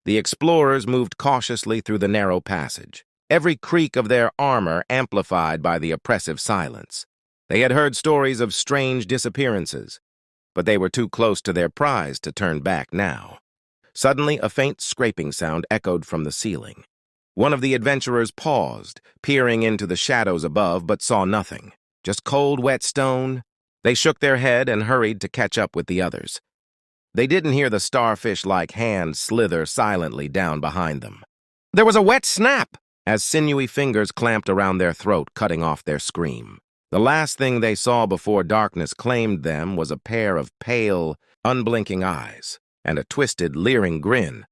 The explorers moved cautiously through the narrow passage, every creak of their armor amplified by the oppressive silence. They had heard stories of strange disappearances, but they were too close to their prize to turn back now. Suddenly, a faint scraping sound echoed from the ceiling. One of the adventurers paused, peering into the shadows above, but saw nothing. Just cold, wet stone. They shook their head and hurried to catch up with the others. They didn't hear the starfish-like hand slither silently down behind them. There was a wet snap as sinewy fingers clamped around their throat, cutting off their scream. The last thing they saw before darkness claimed them was a pair of pale, unblinking eyes and a twisted, leering grin.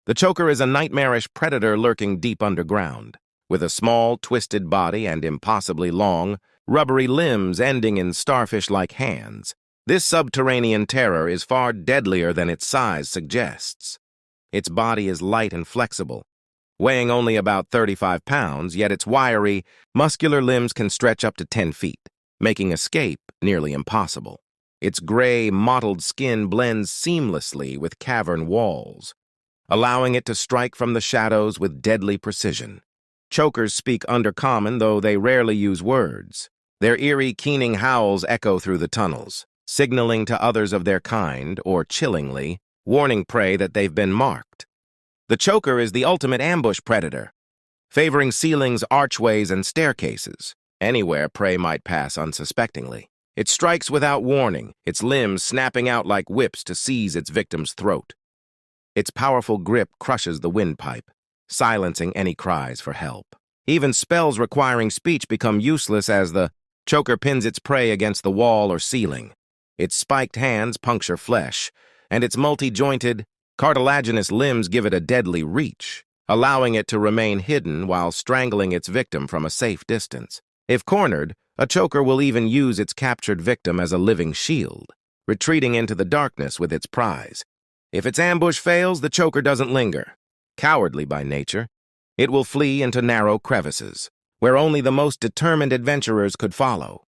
The choker is a nightmarish predator lurking deep underground, with a small, twisted body and impossibly long, rubbery limbs ending in starfish-like hands. This subterranean terror is far deadlier than its size suggests. Its body is light and flexible, weighing only about 35 pounds, yet its wiry, muscular limbs can stretch up to 10 feet, making escape nearly impossible. Its gray, mottled skin blends seamlessly with cavern walls, allowing it to strike from the shadows with deadly precision. Chokers speak Undercommon, though they rarely use words. Their eerie, keening howls echo through the tunnels, signaling to others of their kind, or chillingly, warning prey that they've been marked. The choker is the ultimate ambush predator, favoring ceilings, archways, and staircases, anywhere prey might pass unsuspectingly. It strikes without warning, its limbs snapping out like whips to seize its victim's throat. Its powerful grip crushes the windpipe, silencing any cries for help. Even spells requiring speech become useless as the choker pins its prey against the wall or ceiling. Its spiked hands puncture flesh, and its multi-jointed, cartilaginous limbs give it a deadly reach, allowing it to remain hidden while strangling its victim from a safe distance. If cornered, a choker will even use its captured victim as a living shield, retreating into the darkness with its prize. If its ambush fails, the choker doesn't linger. Cowardly by nature, it will flee into narrow crevices, where only the most determined adventurers could follow.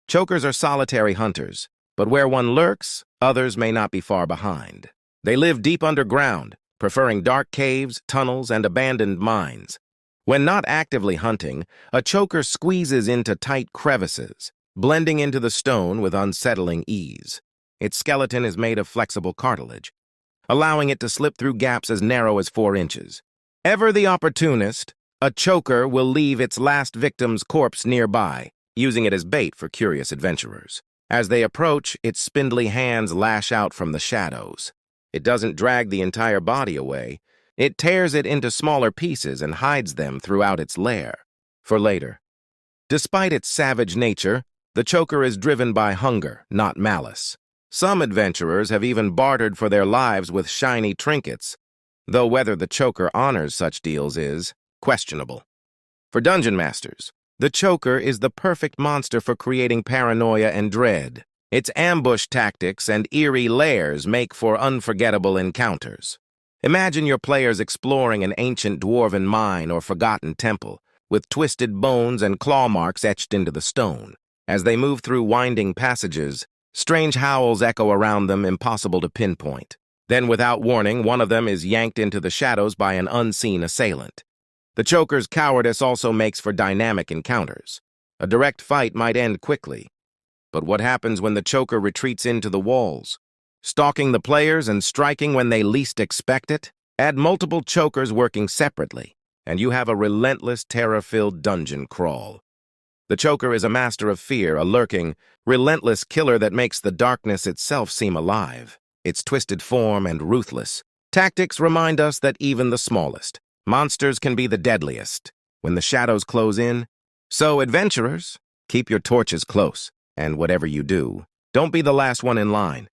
Chokers are solitary hunters, but where one lurks, others may not be far behind. They live deep underground, preferring dark caves, tunnels, and abandoned mines. When not actively hunting, a choker squeezes into tight crevices, blending into the stone with unsettling ease. Its skeleton is made of flexible cartilage, allowing it to slip through gaps as narrow as 4 inches. Ever the opportunist, a choker will leave its last victim's corpse nearby, using it as bait for curious adventurers. As they approach, its spindly hands lash out from the shadows. It doesn't drag the entire body away. It tears it into smaller pieces and hides them throughout its lair, for later. Despite its savage nature, the choker is driven by hunger, not malice. Some adventurers have even bartered for their lives with shiny trinkets, though whether the choker honors such deals is questionable. For dungeon masters, the choker is the perfect monster for creating paranoia and dread. Its ambush tactics and eerie lairs make for unforgettable encounters. Imagine your players exploring an ancient dwarven mine or forgotten temple, with twisted bones and claw marks etched into the stone. As they move through winding passages, strange howls echo around them, impossible to pinpoint. Then, without warning, one of them is yanked into the shadows by an unseen assailant. The choker's cowardice also makes for dynamic encounters. A direct fight might end quickly. But what happens when the choker retreats into the walls, stalking the players and striking when they least expect it? Add multiple chokers working separately, and you have a relentless, terror-filled dungeon crawl. The choker is a master of fear, a lurking, relentless killer that makes the darkness itself seem alive. Its twisted form and ruthless tactics remind us that even the smallest monsters can be the deadliest when the shadows close in. So, adventurers, keep your torches close, and whatever you do, don't be the last one in line.